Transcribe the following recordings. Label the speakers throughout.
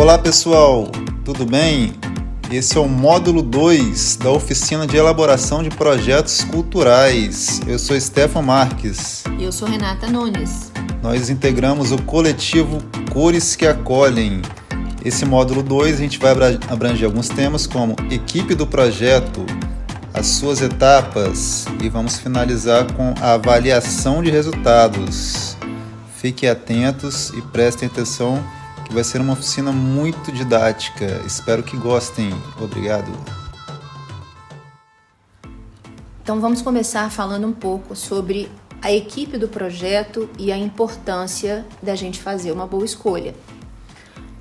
Speaker 1: Olá pessoal, tudo bem? Esse é o módulo 2 da oficina de elaboração de projetos culturais. Eu sou Stefan Marques.
Speaker 2: Eu sou Renata Nunes.
Speaker 1: Nós integramos o coletivo Cores que Acolhem. Esse módulo 2 a gente vai abranger alguns temas como equipe do projeto, as suas etapas e vamos finalizar com a avaliação de resultados. Fiquem atentos e prestem atenção que vai ser uma oficina muito didática. Espero que gostem. Obrigado.
Speaker 2: Então vamos começar falando um pouco sobre a equipe do projeto e a importância da gente fazer uma boa escolha.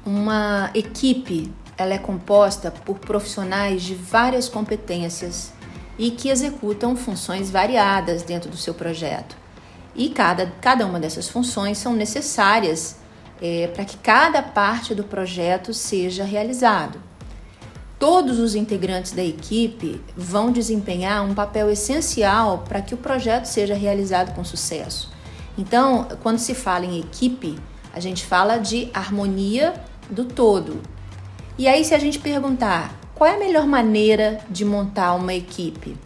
Speaker 2: Uma equipe, ela é composta por profissionais de várias competências e que executam funções variadas dentro do seu projeto. E cada uma dessas funções são necessárias para que cada parte do projeto seja realizado. Todos os integrantes da equipe vão desempenhar um papel essencial para que o projeto seja realizado com sucesso. Então, quando se fala em equipe, a gente fala de harmonia do todo. E aí, se a gente perguntar qual é a melhor maneira de montar uma equipe?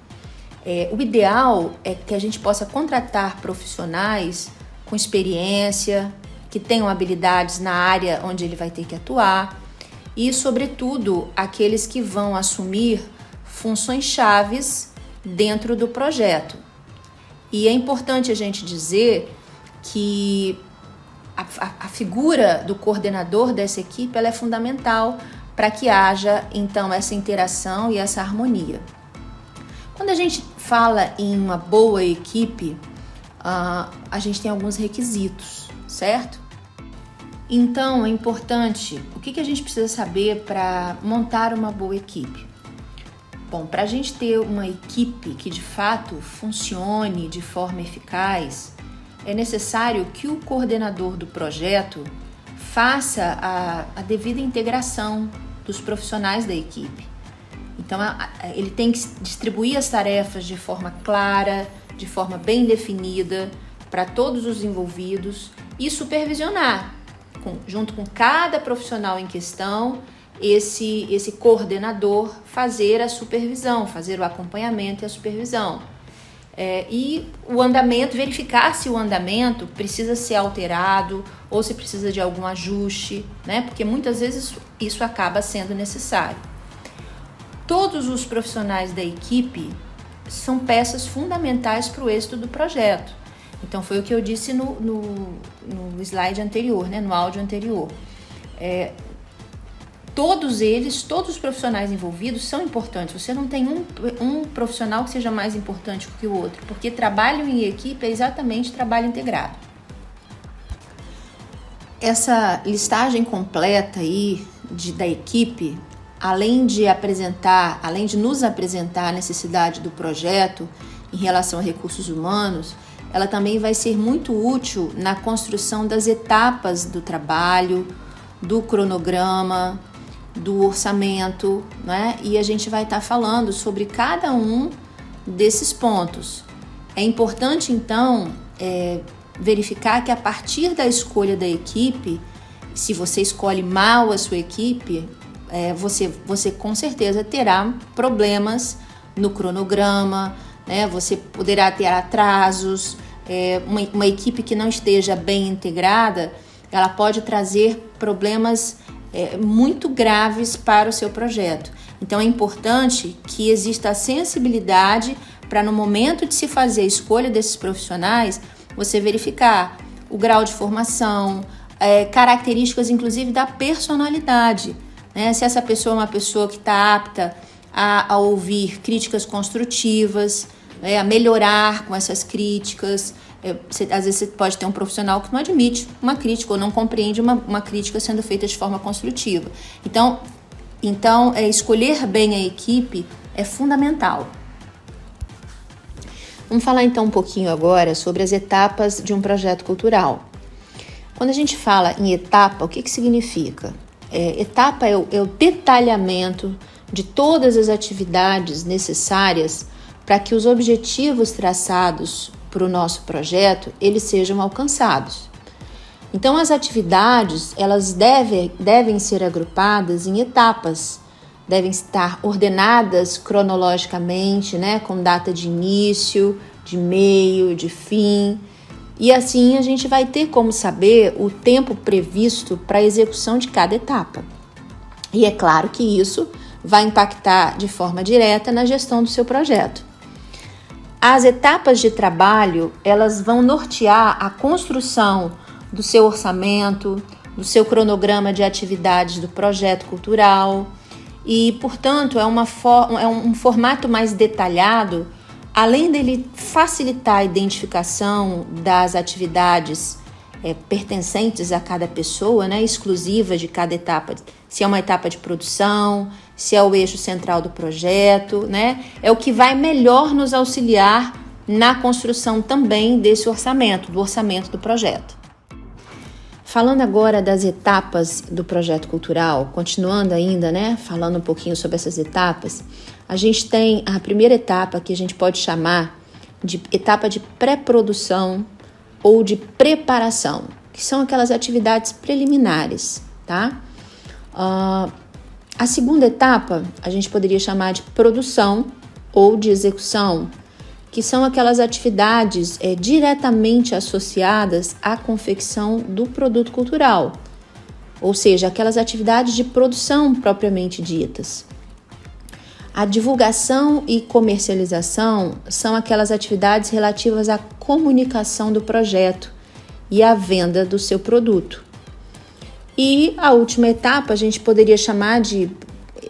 Speaker 2: O ideal é que a gente possa contratar profissionais com experiência, que tenham habilidades na área onde ele vai ter que atuar e, sobretudo, aqueles que vão assumir funções chaves dentro do projeto. E é importante a gente dizer que a figura do coordenador dessa equipe ela é fundamental para que haja, então, essa interação e essa harmonia. Quando a gente fala em uma boa equipe, a gente tem alguns requisitos, certo? Então, é importante, o que a gente precisa saber para montar uma boa equipe? Bom, para a gente ter uma equipe que de fato funcione de forma eficaz, é necessário que o coordenador do projeto faça a devida integração dos profissionais da equipe. Então, ele tem que distribuir as tarefas de forma clara, de forma bem definida para todos os envolvidos e supervisionar, junto com cada profissional em questão, esse coordenador fazer a supervisão, fazer o acompanhamento e a supervisão. E o andamento, verificar se o andamento precisa ser alterado ou se precisa de algum ajuste, né? Porque muitas vezes isso acaba sendo necessário. Todos os profissionais da equipe são peças fundamentais para o êxito do projeto. Então, foi o que eu disse no slide anterior, né? No áudio anterior. Todos os profissionais envolvidos são importantes. Você não tem um profissional que seja mais importante que o outro, porque trabalho em equipe é exatamente trabalho integrado. Essa listagem completa aí da equipe, além de nos apresentar a necessidade do projeto em relação a recursos humanos, ela também vai ser muito útil na construção das etapas do trabalho, do cronograma, do orçamento, né? E a gente vai estar falando sobre cada um desses pontos. É importante, então, verificar que a partir da escolha da equipe, se você escolhe mal a sua equipe, você com certeza terá problemas no cronograma, né? Você poderá ter atrasos. Uma equipe que não esteja bem integrada, ela pode trazer problemas muito graves para o seu projeto. Então é importante que exista a sensibilidade para, no momento de se fazer a escolha desses profissionais, você verificar o grau de formação, características inclusive da personalidade, né? Se essa pessoa é uma pessoa que está apta a ouvir críticas construtivas, a melhorar com essas críticas. Às vezes você pode ter um profissional que não admite uma crítica ou não compreende uma crítica sendo feita de forma construtiva. Então escolher bem a equipe é fundamental. Vamos falar então um pouquinho agora sobre as etapas de um projeto cultural. Quando a gente fala em etapa, o que significa? Etapa é o detalhamento de todas as atividades necessárias para que os objetivos traçados para o nosso projeto, eles sejam alcançados. Então, as atividades, elas devem ser agrupadas em etapas, devem estar ordenadas cronologicamente, né, com data de início, de meio, de fim, e assim a gente vai ter como saber o tempo previsto para a execução de cada etapa. E é claro que isso vai impactar de forma direta na gestão do seu projeto. As etapas de trabalho, elas vão nortear a construção do seu orçamento, do seu cronograma de atividades do projeto cultural e, portanto, é um formato mais detalhado, além dele facilitar a identificação das atividades pertencentes a cada pessoa, né, exclusivas de cada etapa, se é uma etapa de produção, se é o eixo central do projeto, né, é o que vai melhor nos auxiliar na construção também desse orçamento, do orçamento do projeto. Falando agora das etapas do projeto cultural, continuando ainda, né, falando um pouquinho sobre essas etapas, a gente tem a primeira etapa que a gente pode chamar de etapa de pré-produção ou de preparação, que são aquelas atividades preliminares, tá? A segunda etapa a gente poderia chamar de produção ou de execução, que são aquelas atividades diretamente associadas à confecção do produto cultural, ou seja, aquelas atividades de produção propriamente ditas. A divulgação e comercialização são aquelas atividades relativas à comunicação do projeto e à venda do seu produto. E a última etapa a gente poderia chamar de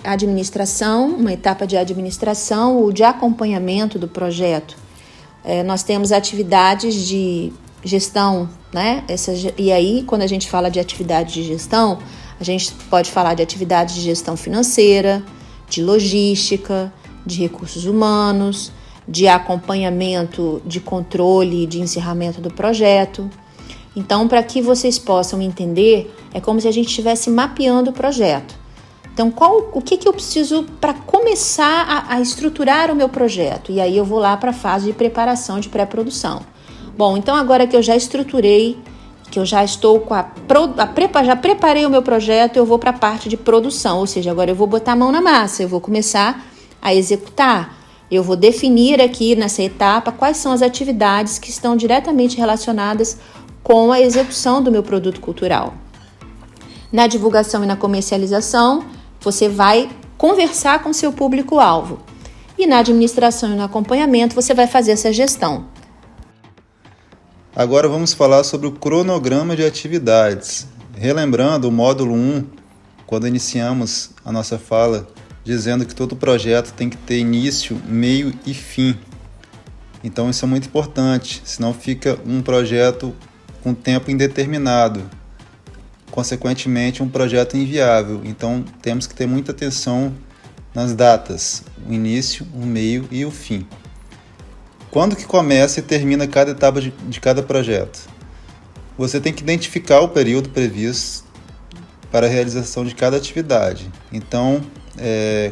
Speaker 2: administração, uma etapa de administração ou de acompanhamento do projeto. Nós temos atividades de gestão, né? E aí, quando a gente fala de atividade de gestão, a gente pode falar de atividades de gestão financeira, de logística, de recursos humanos, de acompanhamento, de controle e de encerramento do projeto. Então, para que vocês possam entender, é como se a gente estivesse mapeando o projeto. Então, o que eu preciso para começar a estruturar o meu projeto? E aí eu vou lá para a fase de preparação, de pré-produção. Bom, então agora que eu já estruturei, que eu já estou com já preparei o meu projeto, eu vou para a parte de produção, ou seja, agora eu vou botar a mão na massa, eu vou começar a executar. Eu vou definir aqui nessa etapa quais são as atividades que estão diretamente relacionadas com a execução do meu produto cultural. Na divulgação e na comercialização, você vai conversar com seu público-alvo. E na administração e no acompanhamento, você vai fazer essa gestão.
Speaker 1: Agora vamos falar sobre o cronograma de atividades. Relembrando o módulo 1, quando iniciamos a nossa fala, dizendo que todo projeto tem que ter início, meio e fim. Então isso é muito importante, senão fica um projeto com tempo indeterminado. Consequentemente, um projeto inviável. Então, temos que ter muita atenção nas datas, o início, o meio e o fim. Quando que começa e termina cada etapa de cada projeto? Você tem que identificar o período previsto para a realização de cada atividade. Então,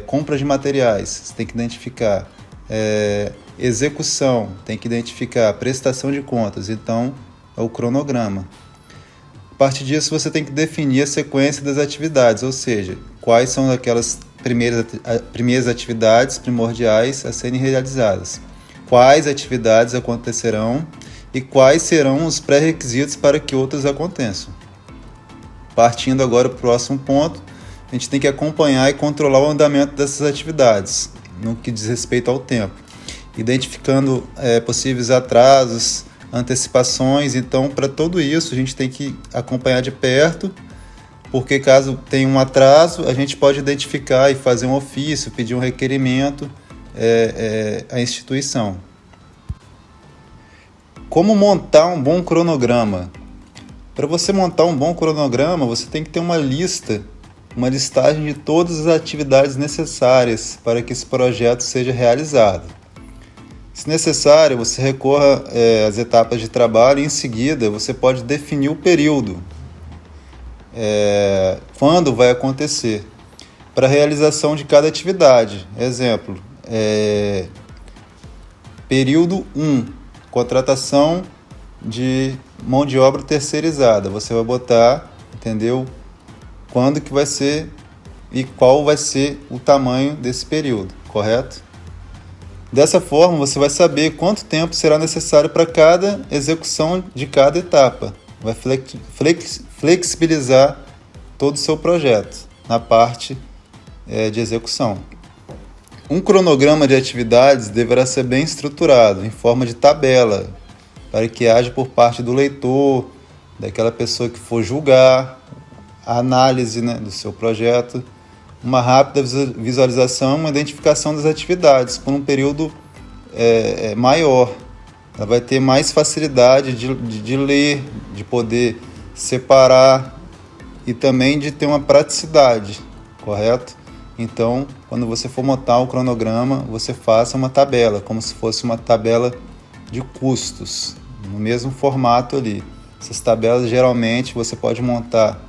Speaker 1: compra de materiais, você tem que identificar. Execução, tem que identificar. Prestação de contas, então, é o cronograma. A partir disso, você tem que definir a sequência das atividades, ou seja, quais são aquelas primeiras atividades primordiais a serem realizadas, quais atividades acontecerão e quais serão os pré-requisitos para que outras aconteçam. Partindo agora para o próximo ponto, a gente tem que acompanhar e controlar o andamento dessas atividades, no que diz respeito ao tempo, identificando possíveis atrasos, antecipações. Então, para tudo isso, a gente tem que acompanhar de perto, porque caso tenha um atraso, a gente pode identificar e fazer um ofício, pedir um requerimento à instituição. Como montar um bom cronograma? Para você montar um bom cronograma, você tem que ter uma listagem de todas as atividades necessárias para que esse projeto seja realizado. Se necessário, você recorra às etapas de trabalho e, em seguida, você pode definir o período, quando vai acontecer, para a realização de cada atividade. Exemplo, período 1, contratação de mão de obra terceirizada. Você vai botar, entendeu? Quando que vai ser e qual vai ser o tamanho desse período, correto? Dessa forma, você vai saber quanto tempo será necessário para cada execução de cada etapa. Vai flexibilizar todo o seu projeto na parte de execução. Um cronograma de atividades deverá ser bem estruturado, em forma de tabela, para que haja por parte do leitor, daquela pessoa que for julgar, a análise, né, do seu projeto, uma rápida visualização, uma identificação das atividades por um período maior. Ela vai ter mais facilidade de ler, de poder separar e também de ter uma praticidade, correto? Então, quando você for montar o cronograma, você faça uma tabela, como se fosse uma tabela de custos, no mesmo formato ali. Essas tabelas geralmente você pode montar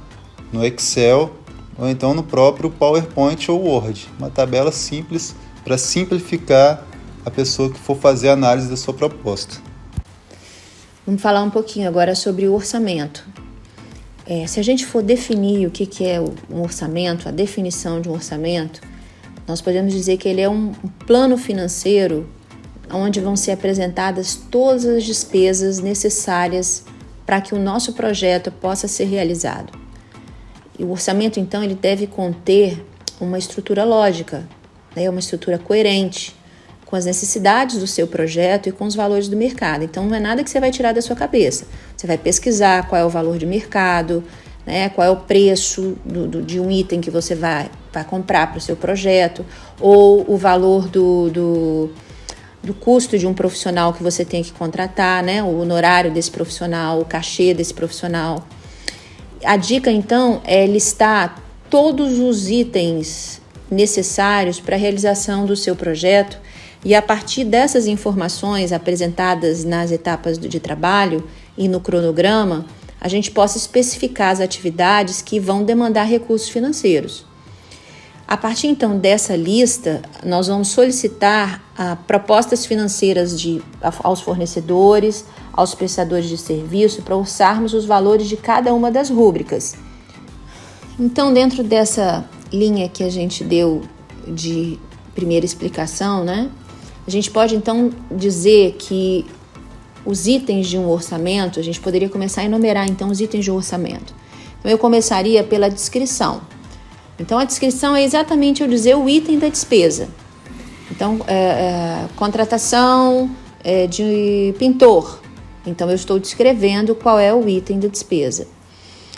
Speaker 1: no Excel ou então no próprio PowerPoint ou Word. Uma tabela simples para simplificar a pessoa que for fazer a análise da sua proposta.
Speaker 2: Vamos falar um pouquinho agora sobre o orçamento. Se a gente for definir o que é um orçamento, a definição de um orçamento, nós podemos dizer que ele é um plano financeiro onde vão ser apresentadas todas as despesas necessárias para que o nosso projeto possa ser realizado. E o orçamento, então, ele deve conter uma estrutura lógica, né? Uma estrutura coerente com as necessidades do seu projeto e com os valores do mercado. Então, não é nada que você vai tirar da sua cabeça. Você vai pesquisar qual é o valor de mercado, né? Qual é o preço de um item que você vai comprar para o seu projeto, ou o valor do custo de um profissional que você tem que contratar, né? O honorário desse profissional, o cachê desse profissional. A dica, então, é listar todos os itens necessários para a realização do seu projeto e, a partir dessas informações apresentadas nas etapas de trabalho e no cronograma, a gente possa especificar as atividades que vão demandar recursos financeiros. A partir, então, dessa lista, nós vamos solicitar propostas financeiras aos fornecedores, aos prestadores de serviço, para orçarmos os valores de cada uma das rúbricas. Então, dentro dessa linha que a gente deu de primeira explicação, né, a gente pode, então, dizer que os itens de um orçamento, a gente poderia começar a enumerar, então, os itens de um orçamento. Então, eu começaria pela descrição. Então, a descrição é exatamente eu dizer o item da despesa. Então, contratação de pintor. Então, eu estou descrevendo qual é o item da despesa.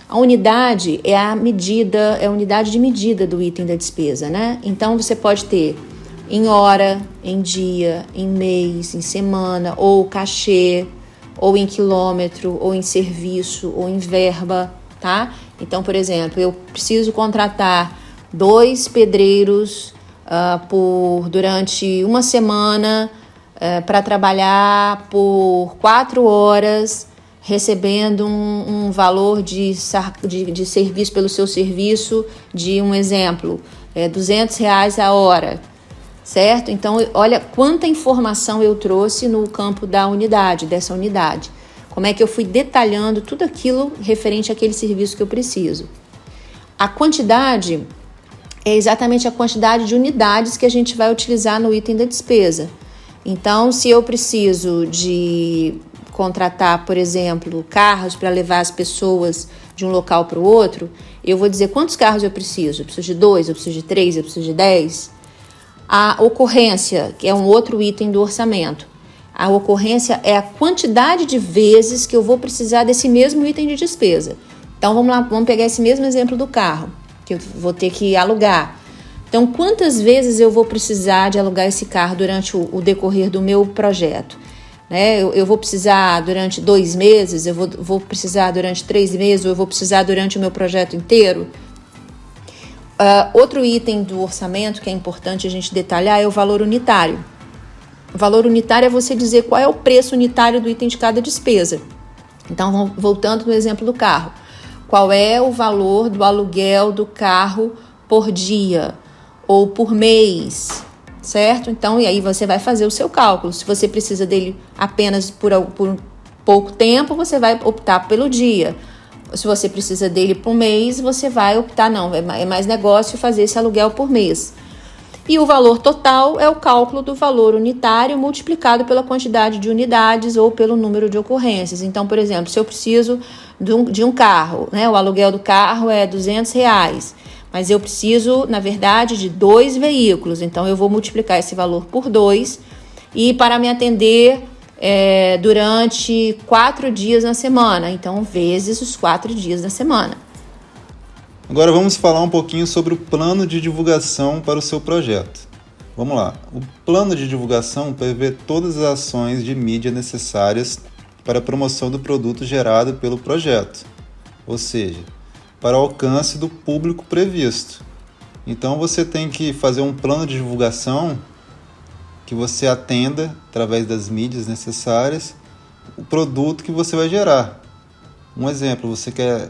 Speaker 2: A unidade é a medida, é a unidade de medida do item da despesa, né? Então, você pode ter em hora, em dia, em mês, em semana, ou cachê, ou em quilômetro, ou em serviço, ou em verba, tá? Então, por exemplo, eu preciso contratar 2 pedreiros durante uma semana para trabalhar por 4 horas, recebendo um valor de serviço pelo seu serviço de, um exemplo, R$200 a hora, certo? Então, olha quanta informação eu trouxe no campo dessa unidade. Como é que eu fui detalhando tudo aquilo referente àquele serviço que eu preciso. A quantidade é exatamente a quantidade de unidades que a gente vai utilizar no item da despesa. Então, se eu preciso de contratar, por exemplo, carros para levar as pessoas de um local para o outro, eu vou dizer quantos carros eu preciso. Eu preciso de 2, eu preciso de 3, eu preciso de 10. A ocorrência, que é um outro item do orçamento. A ocorrência é a quantidade de vezes que eu vou precisar desse mesmo item de despesa. Então, vamos lá, vamos pegar esse mesmo exemplo do carro, que eu vou ter que alugar. Então, quantas vezes eu vou precisar de alugar esse carro durante o decorrer do meu projeto? Né? Eu vou precisar durante 2 meses, eu vou precisar durante 3 meses, ou eu vou precisar durante o meu projeto inteiro? Outro item do orçamento que é importante a gente detalhar é o valor unitário. O valor unitário é você dizer qual é o preço unitário do item de cada despesa. Então, voltando no exemplo do carro. Qual é o valor do aluguel do carro por dia ou por mês, certo? Então, e aí você vai fazer o seu cálculo. Se você precisa dele apenas por pouco tempo, você vai optar pelo dia. Se você precisa dele por mês, você vai optar, não, é mais negócio fazer esse aluguel por mês. E o valor total é o cálculo do valor unitário multiplicado pela quantidade de unidades ou pelo número de ocorrências. Então, por exemplo, se eu preciso de um carro, né, o aluguel do carro é R$200, mas eu preciso, na verdade, de 2 veículos. Então, eu vou multiplicar esse valor por 2 e para me atender durante 4 dias na semana. Então, vezes os 4 dias da semana.
Speaker 1: Agora vamos falar um pouquinho sobre o plano de divulgação para o seu projeto. Vamos lá. O plano de divulgação prevê todas as ações de mídia necessárias para a promoção do produto gerado pelo projeto, ou seja, para o alcance do público previsto. Então você tem que fazer um plano de divulgação que você atenda, através das mídias necessárias, o produto que você vai gerar. Um exemplo, você quer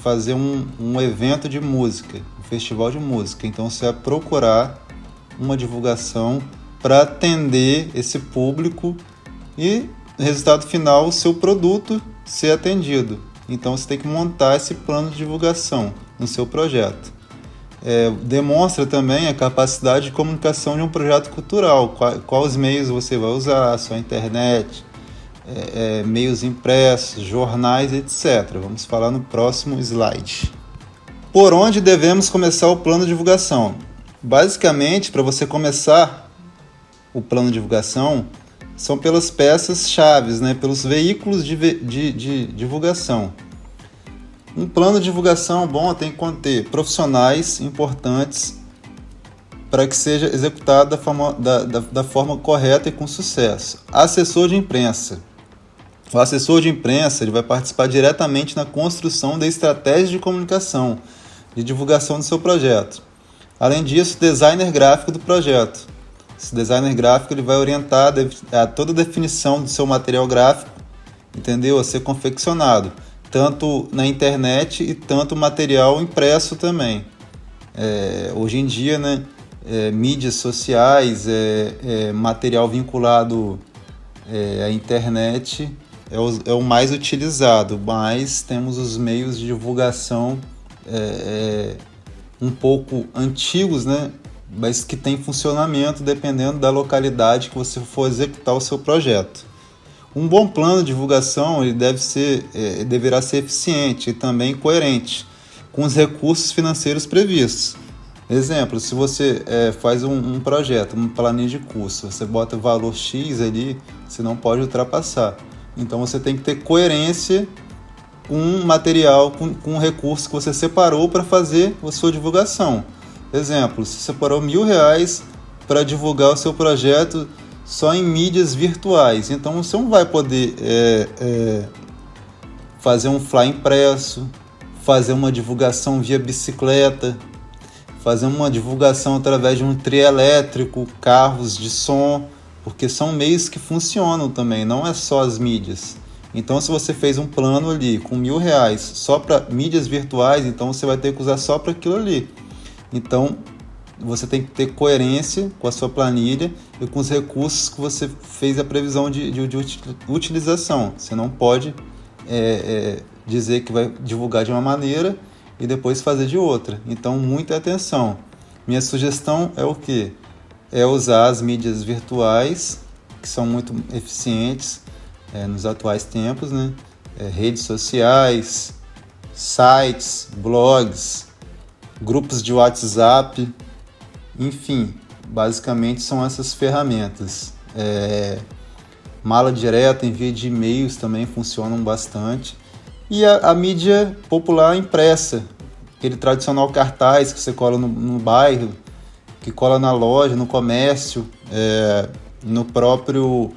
Speaker 1: fazer um evento de música, um festival de música, então você vai procurar uma divulgação para atender esse público e, resultado final, o seu produto ser atendido. Então você tem que montar esse plano de divulgação no seu projeto. Demonstra também a capacidade de comunicação de um projeto cultural, quais meios você vai usar, a sua internet, meios impressos, jornais, etc. Vamos falar no próximo slide. Por onde devemos começar o plano de divulgação? Basicamente, para você começar o plano de divulgação, são pelas peças-chave, né? Pelos veículos de divulgação. Um plano de divulgação bom tem que conter profissionais importantes para que seja executado da forma correta e com sucesso. Assessor de imprensa. O assessor de imprensa ele vai participar diretamente na construção da estratégia de comunicação, de divulgação do seu projeto. Além disso, designer gráfico do projeto. Esse designer gráfico ele vai orientar toda a definição do seu material gráfico, entendeu? A ser confeccionado, tanto na internet e tanto material impresso também. Hoje em dia, né, mídias sociais, material vinculado à internet é o mais utilizado, mas temos os meios de divulgação um pouco antigos, né, mas que tem funcionamento dependendo da localidade que você for executar o seu projeto. Um bom plano de divulgação ele deverá ser eficiente e também coerente com os recursos financeiros previstos. Exemplo, se você faz um projeto, uma planilha de curso, você bota valor X ali, você não pode ultrapassar. Então você tem que ter coerência com um material, com um recurso que você separou para fazer a sua divulgação. Exemplo, você separou R$1.000 para divulgar o seu projeto só em mídias virtuais. Então você não vai poder fazer um flyer impresso, fazer uma divulgação via bicicleta, fazer uma divulgação através de um trio elétrico, carros de som, porque são meios que funcionam também, não é só as mídias. Então, se você fez um plano ali com R$1.000 só para mídias virtuais, então você vai ter que usar só para aquilo ali. Então, você tem que ter coerência com a sua planilha e com os recursos que você fez a previsão de utilização. Você não pode dizer que vai divulgar de uma maneira e depois fazer de outra. Então, muita atenção. Minha sugestão é o quê? É usar as mídias virtuais, que são muito eficientes nos atuais tempos, né? Redes sociais, sites, blogs, grupos de WhatsApp, enfim, basicamente são essas ferramentas. Mala direta, envio de e-mails também funcionam bastante. E a mídia popular impressa, aquele tradicional cartaz que você cola no bairro, que cola na loja, no comércio, no próprio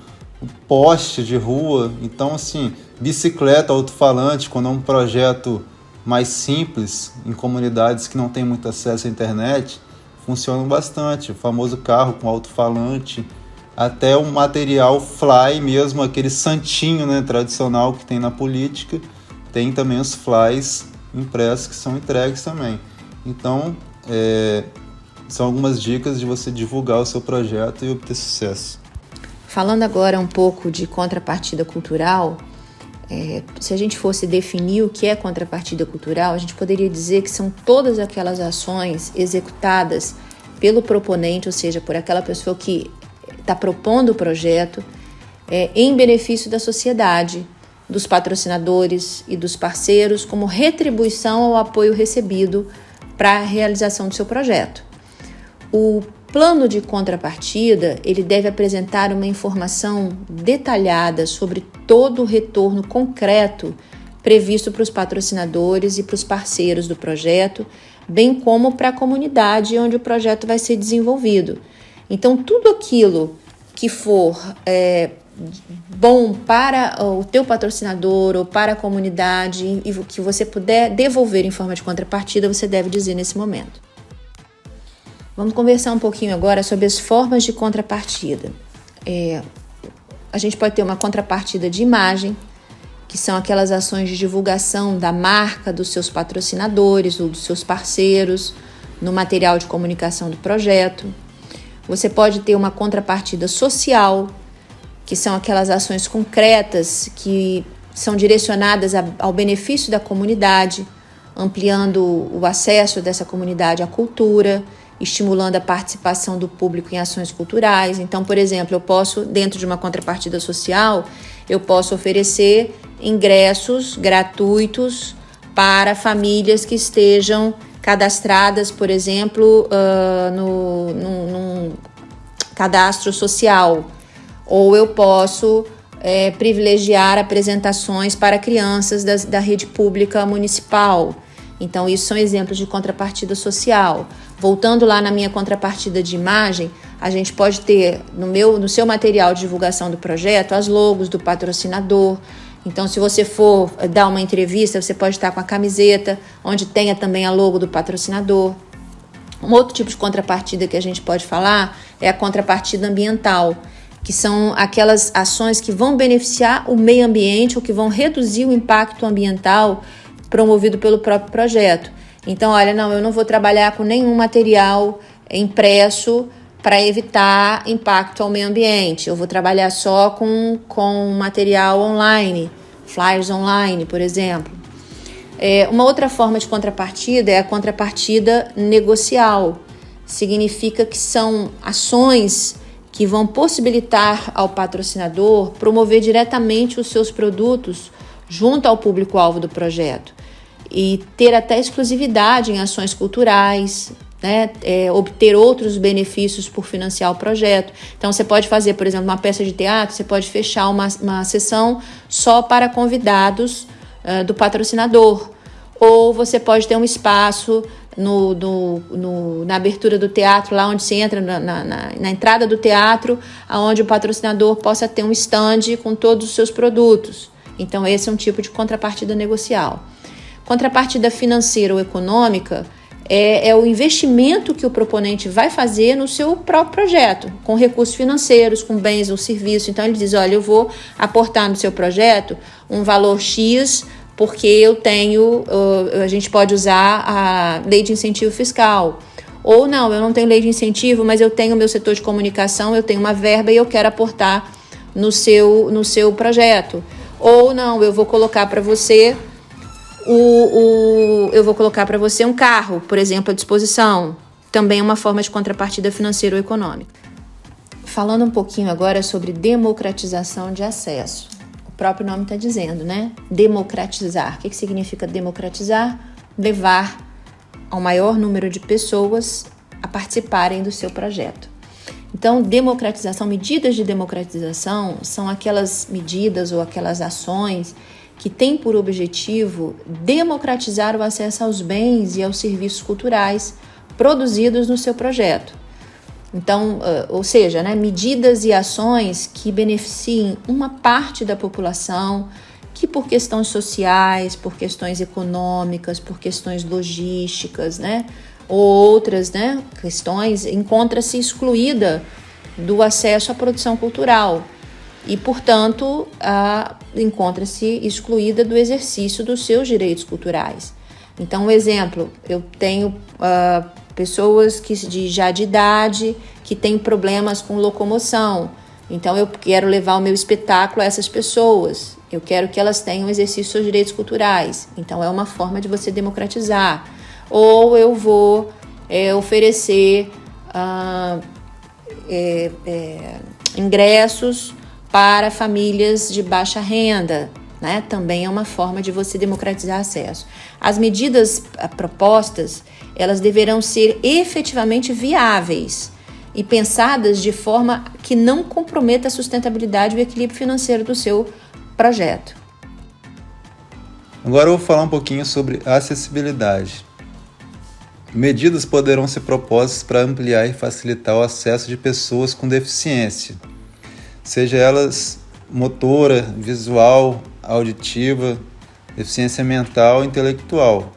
Speaker 1: poste de rua. Então, assim, bicicleta, alto-falante, quando é um projeto mais simples, em comunidades que não tem muito acesso à internet, funcionam bastante. O famoso carro com alto-falante, até um material fly mesmo, aquele santinho, né, tradicional que tem na política, tem também os flyers impressos que são entregues também. Então, são algumas dicas de você divulgar o seu projeto e obter sucesso.
Speaker 2: Falando agora um pouco de contrapartida cultural, se a gente fosse definir o que é contrapartida cultural, a gente poderia dizer que são todas aquelas ações executadas pelo proponente, ou seja, por aquela pessoa que está propondo o projeto, em benefício da sociedade, dos patrocinadores e dos parceiros, como retribuição ao apoio recebido para a realização do seu projeto. O plano de contrapartida, ele deve apresentar uma informação detalhada sobre todo o retorno concreto previsto para os patrocinadores e para os parceiros do projeto, bem como para a comunidade onde o projeto vai ser desenvolvido. Então, tudo aquilo que for bom para o teu patrocinador ou para a comunidade e que você puder devolver em forma de contrapartida, você deve dizer nesse momento. Vamos conversar um pouquinho agora sobre as formas de contrapartida. A gente pode ter uma contrapartida de imagem, que são aquelas ações de divulgação da marca dos seus patrocinadores ou dos seus parceiros no material de comunicação do projeto. Você pode ter uma contrapartida social, que são aquelas ações concretas que são direcionadas ao benefício da comunidade, ampliando o acesso dessa comunidade à cultura, estimulando a participação do público em ações culturais. Então, por exemplo, eu posso, dentro de uma contrapartida social, eu posso oferecer ingressos gratuitos para famílias que estejam cadastradas, por exemplo, num cadastro social. Ou eu posso privilegiar apresentações para crianças da rede pública municipal. Então, isso são exemplos de contrapartida social. Voltando lá na minha contrapartida de imagem, a gente pode ter no seu material de divulgação do projeto as logos do patrocinador. Então, se você for dar uma entrevista, você pode estar com a camiseta, onde tenha também a logo do patrocinador. Um outro tipo de contrapartida que a gente pode falar é a contrapartida ambiental, que são aquelas ações que vão beneficiar o meio ambiente ou que vão reduzir o impacto ambiental promovido pelo próprio projeto. Então, olha, eu não vou trabalhar com nenhum material impresso para evitar impacto ao meio ambiente. Eu vou trabalhar só com material online, flyers online, por exemplo. Uma outra forma de contrapartida é a contrapartida negocial. Significa que são ações que vão possibilitar ao patrocinador promover diretamente os seus produtos junto ao público-alvo do projeto e ter até exclusividade em ações culturais, né? Obter outros benefícios por financiar o projeto. Então, você pode fazer, por exemplo, uma peça de teatro, você pode fechar uma sessão só para convidados do patrocinador, ou você pode ter um espaço na abertura do teatro, lá onde você entra, na entrada do teatro, onde o patrocinador possa ter um stand com todos os seus produtos. Então, esse é um tipo de contrapartida negocial. Contrapartida financeira ou econômica é o investimento que o proponente vai fazer no seu próprio projeto, com recursos financeiros, com bens ou serviços. Então, ele diz, olha, eu vou aportar no seu projeto um valor X, porque a gente pode usar a lei de incentivo fiscal. Ou não, eu não tenho lei de incentivo, mas eu tenho meu setor de comunicação, eu tenho uma verba e eu quero aportar no seu projeto. Ou não, eu vou colocar para você um carro, por exemplo, à disposição. Também é uma forma de contrapartida financeira ou econômica. Falando um pouquinho agora sobre democratização de acesso. O próprio nome está dizendo, né? Democratizar. O que significa democratizar? Levar ao maior número de pessoas a participarem do seu projeto. Então, medidas de democratização são aquelas medidas ou aquelas ações que têm por objetivo democratizar o acesso aos bens e aos serviços culturais produzidos no seu projeto. Então, ou seja, medidas e ações que beneficiem uma parte da população que por questões sociais, por questões econômicas, por questões logísticas, ou outras questões, encontra-se excluída do acesso à produção cultural e, portanto, encontra-se excluída do exercício dos seus direitos culturais. Então, um exemplo, eu tenho pessoas já de idade que têm problemas com locomoção. Então eu quero levar o meu espetáculo a essas pessoas. Eu quero que elas tenham exercício dos seus direitos culturais. Então é uma forma de você democratizar. Ou eu vou oferecer ingressos para famílias de baixa renda, né? Também é uma forma de você democratizar acesso. As medidas propostas, elas deverão ser efetivamente viáveis e pensadas de forma que não comprometa a sustentabilidade e o equilíbrio financeiro do seu projeto.
Speaker 1: Agora eu vou falar um pouquinho sobre acessibilidade. Medidas poderão ser propostas para ampliar e facilitar o acesso de pessoas com deficiência, seja elas motora, visual, auditiva, deficiência mental ou intelectual.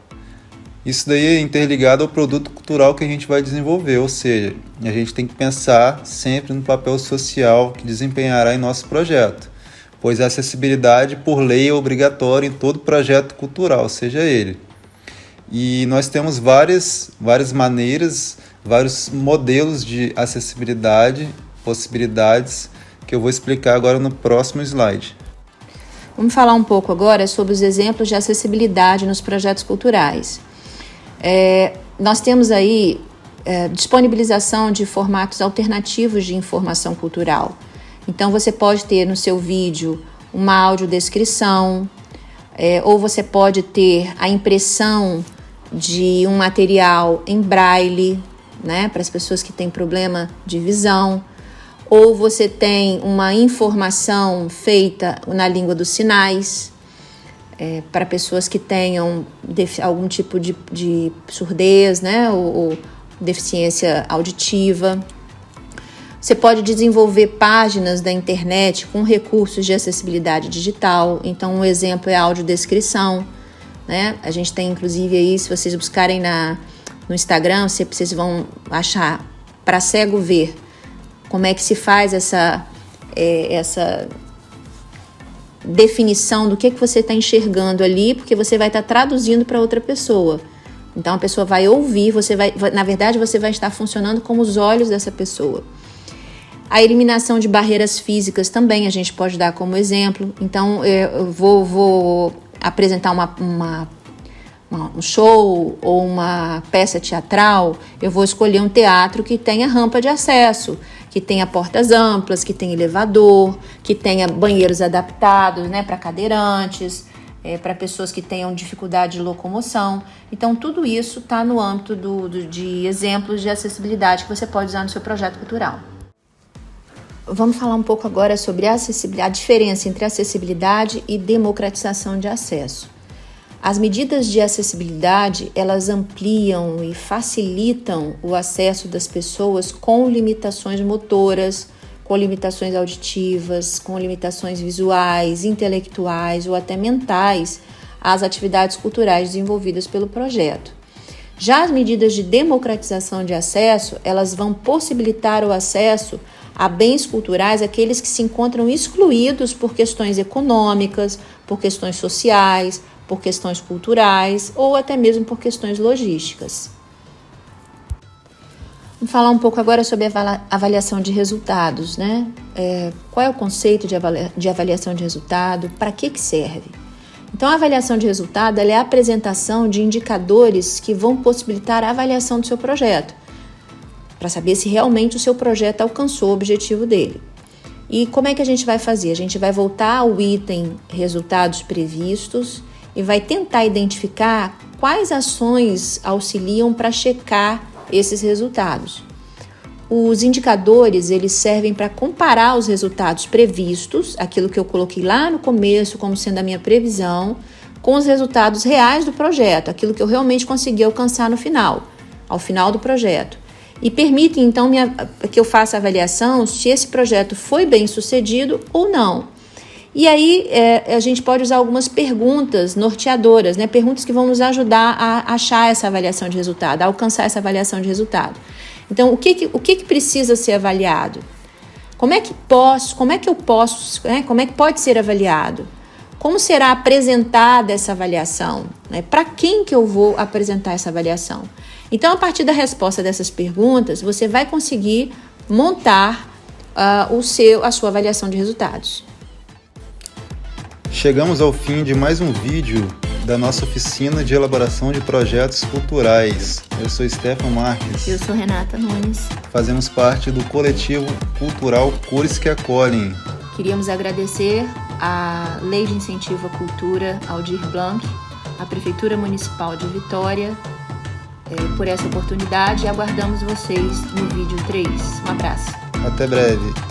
Speaker 1: Isso daí é interligado ao produto cultural que a gente vai desenvolver, ou seja, a gente tem que pensar sempre no papel social que desempenhará em nosso projeto, pois a acessibilidade por lei é obrigatória em todo projeto cultural, seja ele. E nós temos várias maneiras, vários modelos de acessibilidade, possibilidades, que eu vou explicar agora no próximo slide.
Speaker 2: Vamos falar um pouco agora sobre os exemplos de acessibilidade nos projetos culturais. Nós temos aí disponibilização de formatos alternativos de informação cultural. Então você pode ter no seu vídeo uma audiodescrição, ou você pode ter a impressão de um material em braille, né, para as pessoas que têm problema de visão, ou você tem uma informação feita na língua dos sinais, para pessoas que tenham algum tipo de surdez, né, ou deficiência auditiva. Você pode desenvolver páginas da internet com recursos de acessibilidade digital. Então, um exemplo é a audiodescrição, né? A gente tem, inclusive, aí, se vocês buscarem no Instagram, vocês vão achar para cego ver como é que se faz essa definição do que você está enxergando ali, porque você vai estar traduzindo para outra pessoa. Então, a pessoa vai ouvir, na verdade, você vai estar funcionando como os olhos dessa pessoa. A eliminação de barreiras físicas também a gente pode dar como exemplo. Então, eu vou apresentar um show ou uma peça teatral, eu vou escolher um teatro que tenha rampa de acesso, que tenha portas amplas, que tenha elevador, que tenha banheiros adaptados, né, para cadeirantes, para pessoas que tenham dificuldade de locomoção. Então, tudo isso está no âmbito de exemplos de acessibilidade que você pode usar no seu projeto cultural. Vamos falar um pouco agora sobre a diferença entre acessibilidade e democratização de acesso. As medidas de acessibilidade, elas ampliam e facilitam o acesso das pessoas com limitações motoras, com limitações auditivas, com limitações visuais, intelectuais ou até mentais às atividades culturais desenvolvidas pelo projeto. Já as medidas de democratização de acesso, elas vão possibilitar o acesso a bens culturais àqueles que se encontram excluídos por questões econômicas, por questões sociais, por questões culturais ou até mesmo por questões logísticas. Vamos falar um pouco agora sobre a avaliação de resultados, né? Qual é o conceito de avaliação de resultado? Para que serve? Então, a avaliação de resultado ela é a apresentação de indicadores que vão possibilitar a avaliação do seu projeto, para saber se realmente o seu projeto alcançou o objetivo dele. E como é que a gente vai fazer? A gente vai voltar ao item resultados previstos e vai tentar identificar quais ações auxiliam para checar esses resultados. Os indicadores, eles servem para comparar os resultados previstos, aquilo que eu coloquei lá no começo como sendo a minha previsão, com os resultados reais do projeto, aquilo que eu realmente consegui alcançar ao final do projeto. E permite, então, que eu faça a avaliação se esse projeto foi bem sucedido ou não. E aí, a gente pode usar algumas perguntas norteadoras, né? Perguntas que vão nos ajudar a achar essa avaliação de resultado, a alcançar essa avaliação de resultado. Então, o que precisa ser avaliado? Como é que pode ser avaliado? Como será apresentada essa avaliação? Né? Para quem que eu vou apresentar essa avaliação? Então, a partir da resposta dessas perguntas, você vai conseguir montar a sua avaliação de resultados.
Speaker 1: Chegamos ao fim de mais um vídeo da nossa oficina de elaboração de projetos culturais. Eu sou Stefan Marques.
Speaker 2: Eu sou Renata Nunes.
Speaker 1: Fazemos parte do coletivo cultural Cores que Acolhem.
Speaker 2: Queríamos agradecer à Lei de Incentivo à Cultura Aldir Blanc, à Prefeitura Municipal de Vitória, por essa oportunidade, e aguardamos vocês no vídeo 3. Um abraço.
Speaker 1: Até breve.